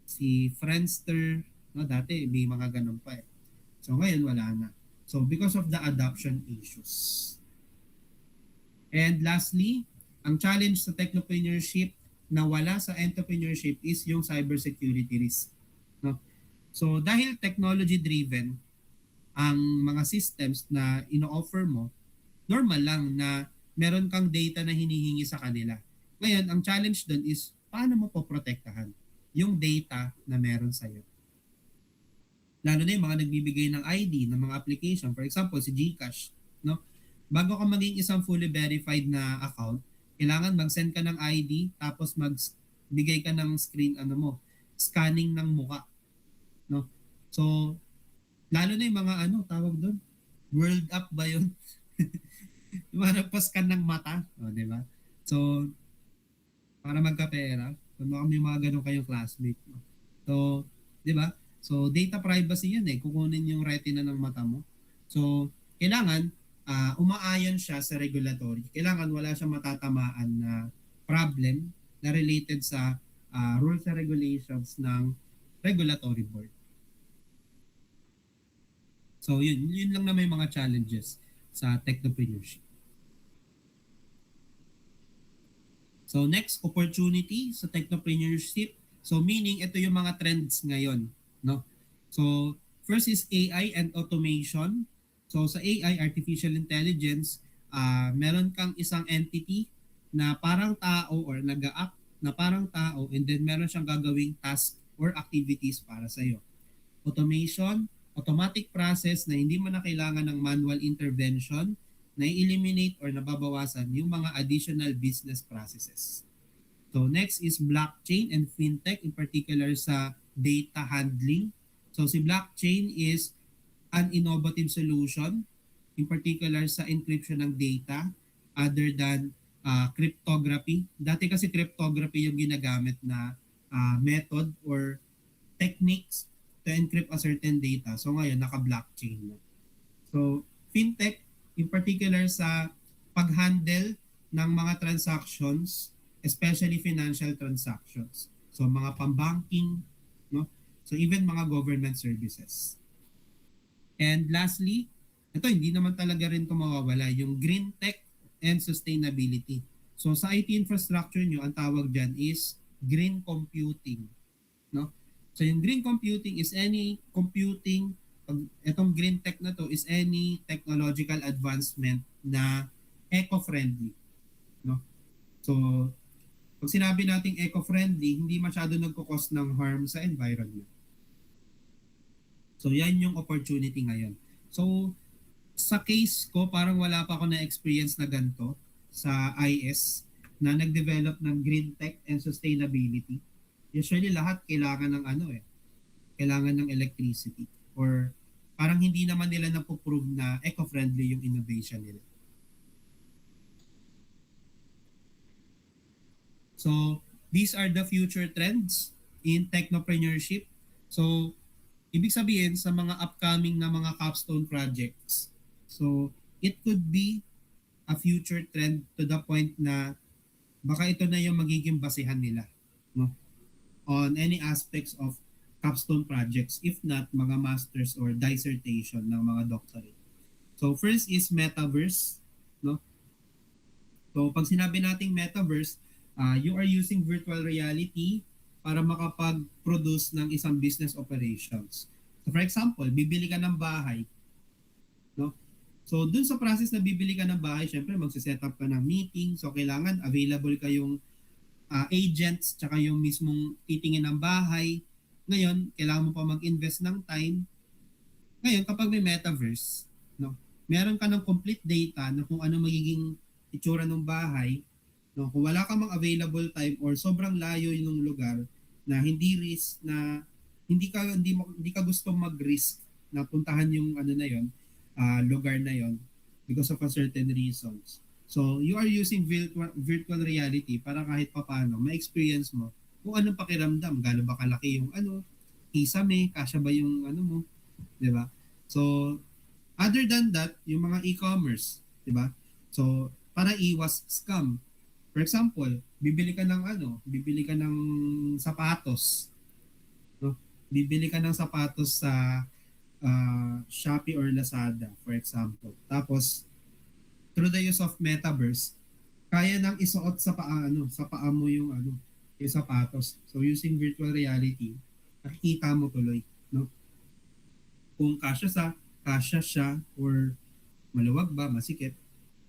si Friendster, no, dati may mga ganun pa eh. So ngayon wala na. So because of the adoption issues. And lastly, ang challenge sa technopreneurship na wala sa entrepreneurship is yung cybersecurity risk. No? So dahil technology driven ang mga systems na ino-offer mo, normal lang na meron kang data na hinihingi sa kanila. Ngayon, ang challenge doon is paano mo poprotektahan yung data na meron sa'yo. Lalo na yung mga nagbibigay ng ID ng mga application. For example, si GCash. No? Bago ka maging isang fully verified na account, kailangan mag-send ka ng ID tapos magbigay ka ng scanning ng muka. No? So, lalo na yung mga tawag doon, world up ba yun? Yung mga nagpa-scan ng mata, di ba? So, para magkapera, kung may mga ganun kayong classmate. No? So, di ba? So, data privacy yan eh. Kukunin yung retina ng mata mo. So, kailangan umaayon siya sa regulatory. Kailangan wala siyang matatamaan na problem na related sa rules and regulations ng regulatory board. So, yun lang na may mga challenges sa technopreneurship. So next, opportunity sa technopreneurship. So meaning ito yung mga trends ngayon, no? So first is AI and automation. So sa AI, artificial intelligence, meron kang isang entity na parang tao or nag-act na parang tao and then meron siyang gagawing task or activities para sa iyo. Automation, automatic process na hindi mo na kailangan ng manual intervention, na eliminate or nababawasan yung mga additional business processes. So next is blockchain and fintech, in particular sa data handling. So si blockchain is an innovative solution, in particular sa encryption ng data other than cryptography. Dati kasi cryptography yung ginagamit na method or techniques to encrypt a certain data. So ngayon naka-blockchain na. So fintech, in particular sa pag-handle ng mga transactions, especially financial transactions. So mga pambanking, no? So even mga government services. And lastly, ito hindi naman talaga rin ito mawawala, yung green tech and sustainability. So sa IT infrastructure nyo, ang tawag dyan is green computing. No? So yung green computing is any computing, itong green tech na to is any technological advancement na eco-friendly. No? So, pag sinabi nating eco-friendly, hindi masyado nagkukos ng harm sa environment. So, yan yung opportunity ngayon. So, sa case ko, parang wala pa ako na-experience na ganito sa IS na nag-develop ng green tech and sustainability. Usually, lahat kailangan ng kailangan ng electricity or parang hindi naman nila napoprove na eco-friendly yung innovation nila. So, these are the future trends in technopreneurship. So, ibig sabihin sa mga upcoming na mga capstone projects, so it could be a future trend to the point na baka ito na yung magiging basehan nila, no? On any aspects of capstone projects, if not mga masters or dissertation ng mga doctorate. So first is metaverse, no? So pag sinabi nating metaverse, you are using virtual reality para makapag-produce ng isang business operations. So for example, bibili ka ng bahay, no? So dun sa process na bibili ka ng bahay, syempre magse-set up ka ng meeting, so kailangan available kayong agents tsaka yung mismong titingin ng bahay. Ngayon, kailangan mo pa mag-invest ng time. Ngayon, kapag may metaverse, no, meron ka ng complete data na kung ano magiging itsura ng bahay, no, kung wala ka mang available time or sobrang layo yung lugar na hindi ka gustong mag-risk na puntahan yung lugar na yon because of a certain reasons. So, you are using virtual reality para kahit papaano ma-experience mo kung anong pakiramdam, gaano ba kalaki yung kisame, kasya ba yung mo, di ba? So, other than that, yung mga e-commerce, di ba? So, para iwas scam. For example, bibili ka ng sapatos. Bibili ka ng sapatos sa Shopee or Lazada, for example. Tapos, through the use of metaverse, kaya nang isuot sa paa, sa paa mo yung sapatos. So, using virtual reality, nakikita mo tuloy, no? Kung kasya siya, or maluwag ba, masikip,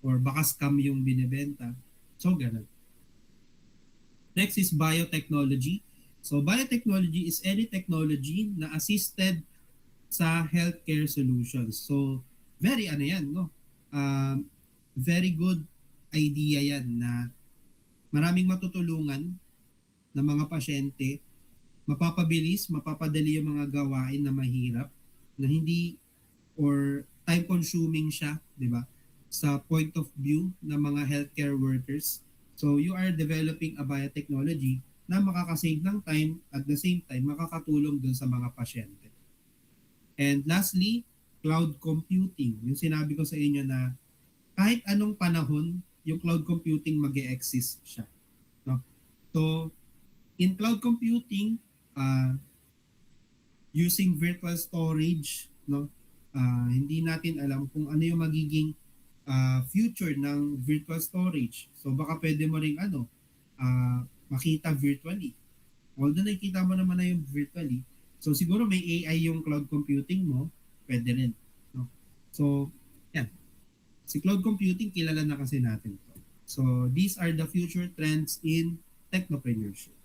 or baka scam yung binebenta. So, ganun. Next is biotechnology. So, biotechnology is any technology na assisted sa healthcare solutions. So, very ano yan, no? Um, Very good idea yan na maraming matutulungan ng mga pasyente, mapapabilis, mapapadali yung mga gawain na mahirap, na hindi or time consuming siya, 'di ba? Sa point of view ng mga healthcare workers. So you are developing a biotechnology na makakasave ng time at the same time makakatulong dun sa mga pasyente. And lastly, cloud computing. Yung sinabi ko sa inyo na kahit anong panahon, yung cloud computing mag-e-exist siya. No? So, in cloud computing, using virtual storage, no? Hindi natin alam kung ano yung magiging future ng virtual storage. So baka pwede mo ring makita virtually. Although nakikita mo naman na yung virtually, so siguro may AI yung cloud computing mo, pwede rin. No? So, yan. Si cloud computing, kilala na kasi natin to. So, these are the future trends in technopreneurship.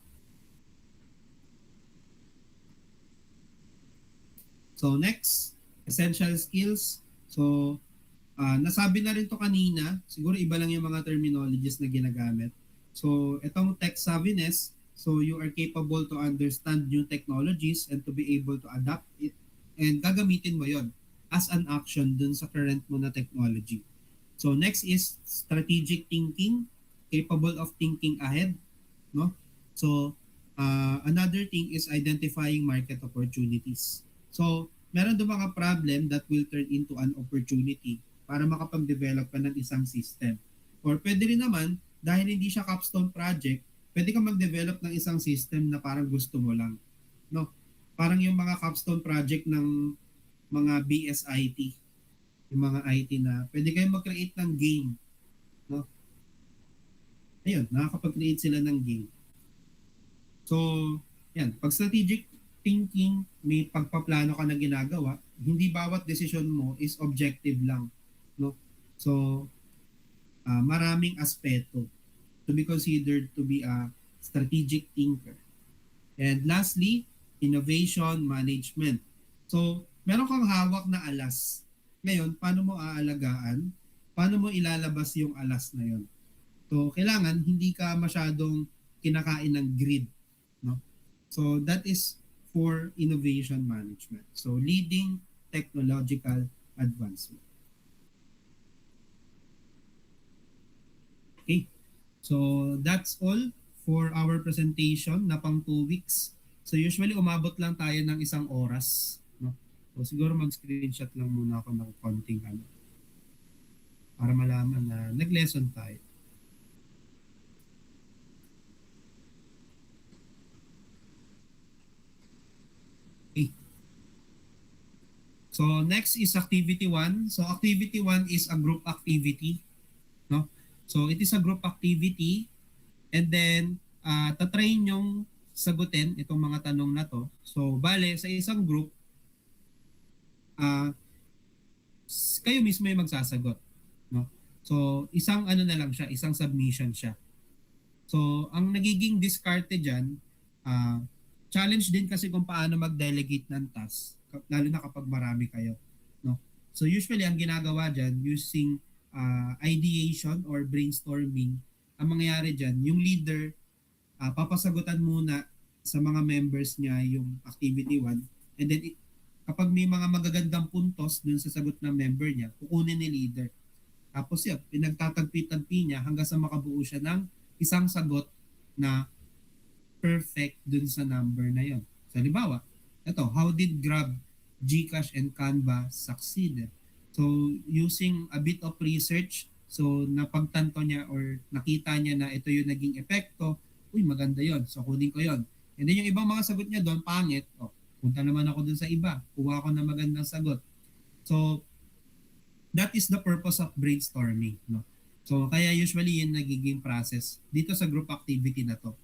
So, next, essential skills. So, nasabi na rin to kanina, siguro iba lang yung mga terminologies na ginagamit. So, itong tech savviness, so you are capable to understand new technologies and to be able to adapt it, and gagamitin mo yon as an action dun sa current mo na technology. So, next is strategic thinking, capable of thinking ahead, no? So, another thing is identifying market opportunities. So, meron doon mga problem that will turn into an opportunity para makapag-develop ka ng isang system. Or pwede rin naman, dahil hindi siya capstone project, pwede kang mag-develop ng isang system na parang gusto mo lang. No? Parang yung mga capstone project ng mga BSIT, yung mga IT na pwede kayong mag-create ng game. No? Ayun, nakakapag-create sila ng game. So, yan. Pag strategic thinking, may pagpaplano ka na ginagawa, hindi bawat decision mo is objective lang. No? So, maraming aspeto to be considered to be a strategic thinker. And lastly, innovation management. So, meron kang hawak na alas. Ngayon, paano mo aalagaan? Paano mo ilalabas yung alas na yon? So, kailangan hindi ka masyadong kinakain ng greed. No? So, that is for innovation management. So, leading technological advancement. Okay. So, that's all for our presentation na pang 2 weeks. So, usually umabot lang tayo ng 1 oras. No? So, siguro mag-screenshot lang muna ako ng konting para malaman na nag-lesson tayo. Okay. So, next is activity 1. So, activity 1 is a group activity. No? So, it is a group activity, and then tatry nyong sagutin itong mga tanong na to. So, bale, sa isang group, kayo mismo yung magsasagot. No? So, isang na lang siya, isang submission siya. So, ang nagiging diskarte dyan, challenge din kasi kung paano mag-delegate ng task, lalo na kapag marami kayo. No? So, usually, ang ginagawa dyan, using ideation or brainstorming, ang mangyayari dyan, yung leader, papasagutan muna sa mga members niya yung activity 1, and then kapag may mga magagandang puntos dun sa sagot ng member niya, kukunin ni leader. Tapos yun, pinagtatagpi-tagpi niya hanggang sa makabuo siya ng isang sagot na perfect dun sa number na yon. So, halimbawa, ito, how did Grab, GCash, and Canva succeed? So, using a bit of research, so napagtanto niya or nakita niya na ito yung naging epekto, uy, maganda yon, so kunin ko yon. And then yung ibang mga sagot niya doon, pangit, Punta naman ako dun sa iba. Kuha ako ng magandang sagot. So, that is the purpose of brainstorming. No? So, kaya usually yun nagiging process dito sa group activity na to.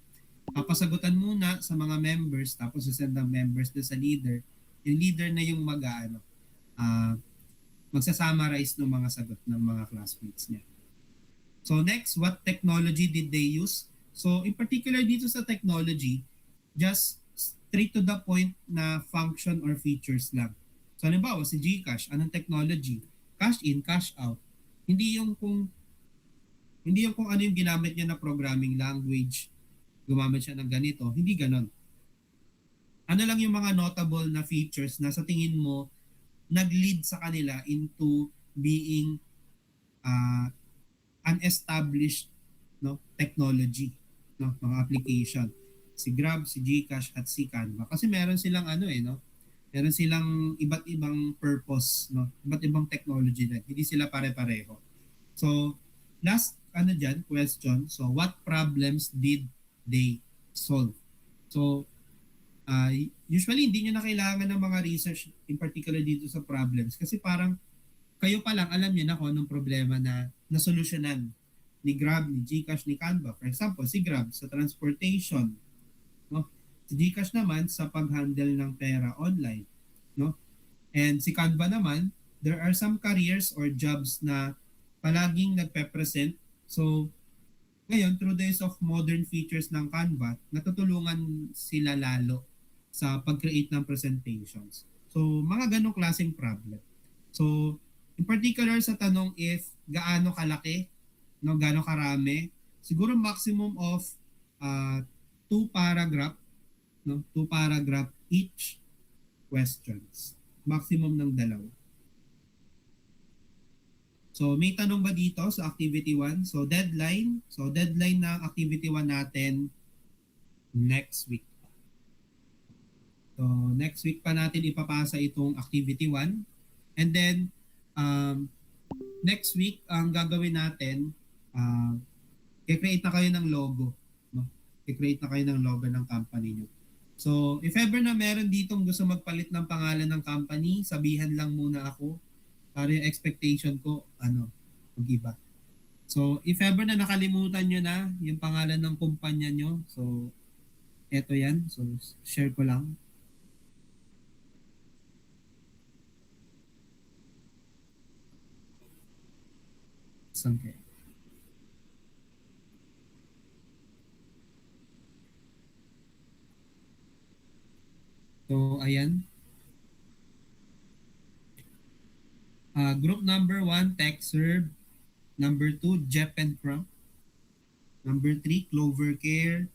Papasagutan muna sa mga members, tapos sasend ng members na sa leader. Yung leader na yung uh, magsa-summarize ng mga sagot ng mga classmates niya. So next, what technology did they use? So in particular dito sa technology, just straight to the point na function or features lang. So halimbawa si GCash, anong technology? Cash in, cash out. Hindi yung kung ano yung ginamit niya na programming language, gumamit siya ng ganito, hindi ganon. Ano lang yung mga notable na features na sa tingin mo nag-lead sa kanila into being unestablished technology, mga application. Si Grab, si GCash at si Canva kasi meron silang meron silang iba't ibang purpose, iba't ibang technology na hindi sila pare-pareho. So last question, so what problems did they solve? So usually hindi nyo na kailangan ng mga research in particular dito sa problems kasi parang kayo pa lang alam niyo na kung anong problema na nasolusyonan ni Grab, ni GCash, ni Canva. For example, si Grab sa transportation, no? Si GCash naman sa pag-handle ng pera online, no? And si Canva naman, there are some careers or jobs na palaging nagpe-present. So ngayon, through the use of modern features ng Canva, natutulungan sila lalo sa pag-create ng presentations. So mga ganong klaseng problem. So in particular sa tanong if gaano kalaki, gaano karami, siguro maximum of 2 paragraph, 2 paragraph each questions. Maximum ng 2. So may tanong ba dito sa activity 1? So deadline ng activity 1 natin next week. So next week pa natin ipapasa itong activity 1. And then next week ang gagawin natin, i-create na kayo ng logo, no? I-create na kayo ng logo ng company nyo. So if ever na meron ditong gusto magpalit ng pangalan ng company, sabihan lang muna ako para yung expectation ko mag-iba. So if ever na nakalimutan nyo na yung pangalan ng kumpanya nyo, so eto yan, so share ko lang. Okay. So ayan. Group number 1, TechServe. Number 2, Jep and Crump. Number 3, Clover Care.